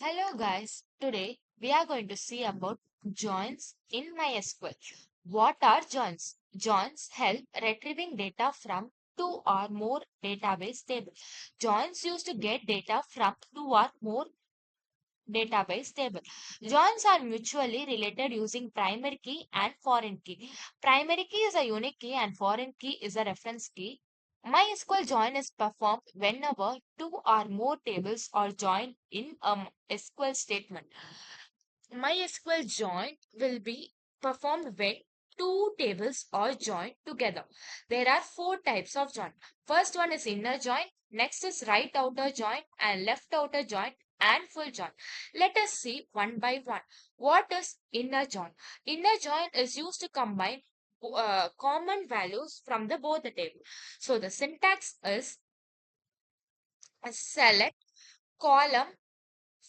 Hello guys, today we are going to see about joins in MySQL. What are joins? Joins help retrieving data from two or more database tables. Joins used to get data from two or more database table. Joins are mutually related using primary key and foreign key. Primary key is a unique key and foreign key is a reference key. MySQL join is performed whenever two or more tables are joined in a SQL statement. MySQL join will be performed when two tables are joined together. There are four types of join. First one is inner join, next is right outer join and left outer join and full join. Let us see one by one. What is inner join? Inner join is used to combine common values from the both the table. So the syntax is select column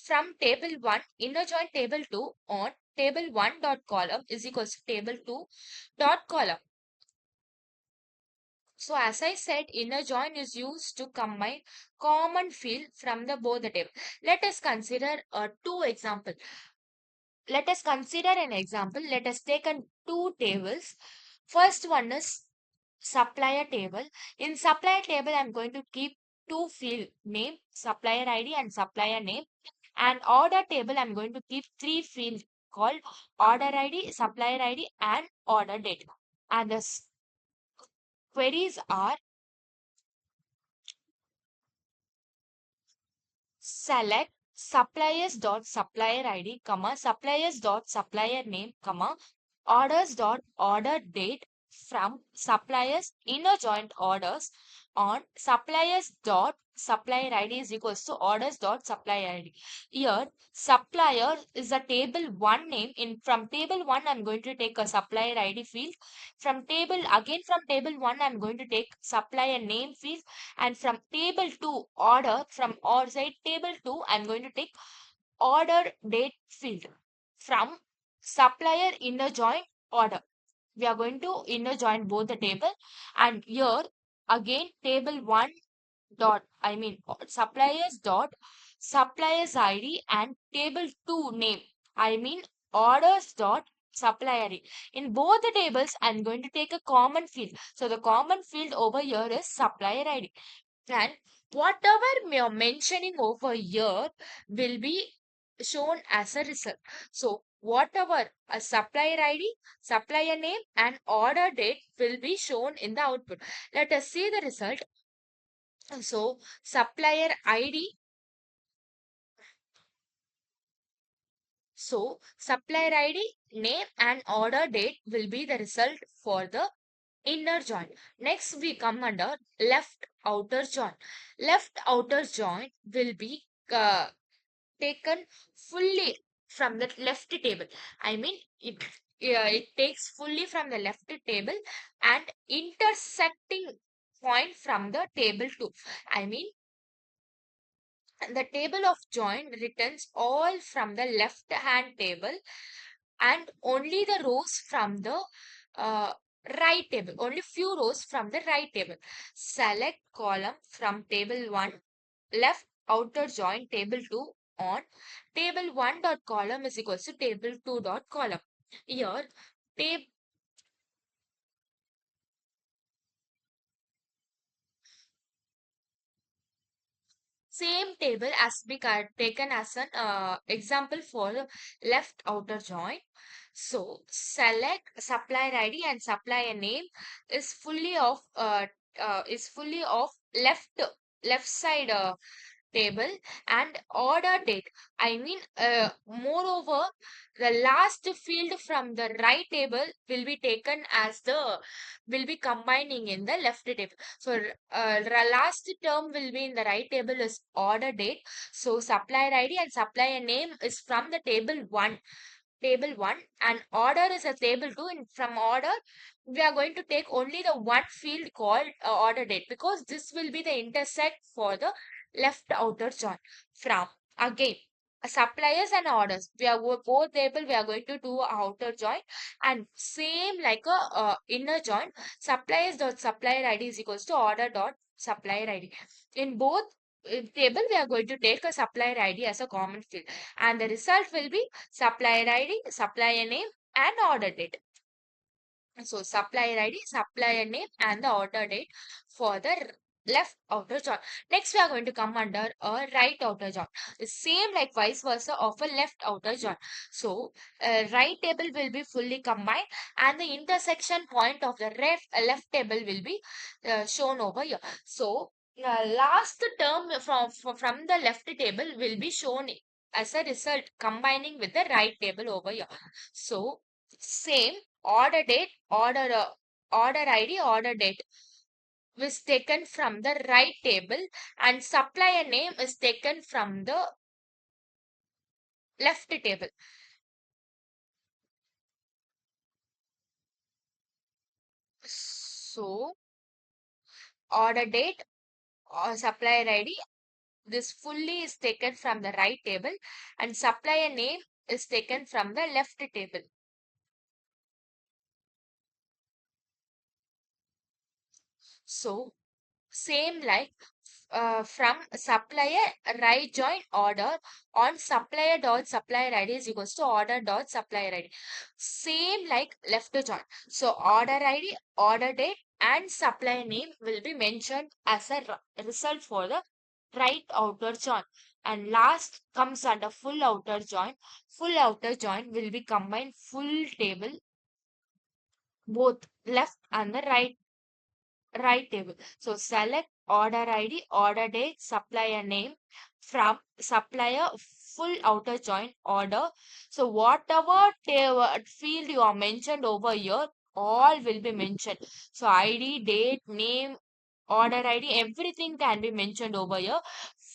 from table 1 inner join table 2 on table 1 dot column is equals to table 2 dot column. So as I said, inner join is used to combine common field from the both the table. Let us consider two example. Let us consider an example. Let us take two tables. First one is supplier table. In supplier table, I'm going to keep two field name, supplier ID and supplier name. And order table, I'm going to keep three fields called order ID, supplier ID, and order date. And the queries are select suppliers dot supplier ID, comma suppliers dot supplier name, comma orders dot order date from suppliers inner joint orders on suppliers dot supplier ID is equals to orders dot supplier ID. Here supplier is a table one name. In from table one I'm going to take a supplier ID field. From table one I'm going to take supplier name field, and from table 2 order from or side table 2 I'm going to take order date field. From supplier inner join order we are going to inner join both the table, and here again table 1 dot suppliers dot suppliers ID and table 2 name, orders dot supplier ID. In both the tables I'm going to take a common field, so the common field over here is supplier ID, and whatever we are mentioning over here will be shown as a result. So whatever a supplier ID, supplier name and order date will be shown in the output. Let us see the result. So supplier ID, so supplier ID, name and order date will be the result for the inner join. Next we come under left outer join. Left outer join will be taken fully from the left table. It takes fully from the left table and intersecting point from the table 2. I mean the table of join returns all from the left hand table and only the rows from the uh, right table, only few rows from the right table. Select column from table 1 left outer join table 2 on table 1 dot column is equals to table 2 dot column. Here tab same table as be taken as an example for the left outer join. So select supplier ID and supplier name is fully of left side table, and order date. Moreover, the last field from the right table will be taken as the will be combining in the left table. So the last term will be in the right table is order date. So supplier ID and supplier name is from the table 1 and order is a table 2. And from order we are going to take only the one field called order date, because this will be the intersect for the left outer join. From again suppliers and orders we are both able we are going to do outer join, and same like a inner join, suppliers dot supplier ID is equals to order dot supplier ID. In both table, we are going to take a supplier ID as a common field, and the result will be supplier ID, supplier name, and order date. So supplier ID, supplier name, and the order date for the left outer join. Next, we are going to come under a right outer join. The same like vice versa of a left outer join. So right table will be fully combined, and the intersection point of the left table will be shown over here. So last term from the left table will be shown as a result combining with the right table over here. So same order date, order ID, order date was taken from the right table, and supplier name is taken from the left table. So order date or supplier ID, this fully is taken from the right table, and supplier name is taken from the left table. So same like from supplier right join order on supplier dot supplier ID is equals to order dot supplier ID. Same like left join. So order ID, order date, and supplier name will be mentioned as a result for the right outer join. And last comes under full outer join. Full outer join will be combined full table, both left and the right table. So select order ID, order date, supplier name from supplier full outer join order. So whatever field you are mentioned over here, all will be mentioned. So ID, date, name, order ID, everything can be mentioned over here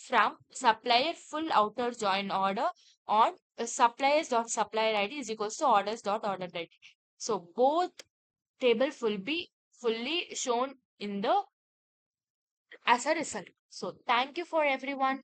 from supplier full outer join order on suppliers dot supplier ID is equals to orders dot order date. So both table will be fully shown in the as a result. So thank you for everyone.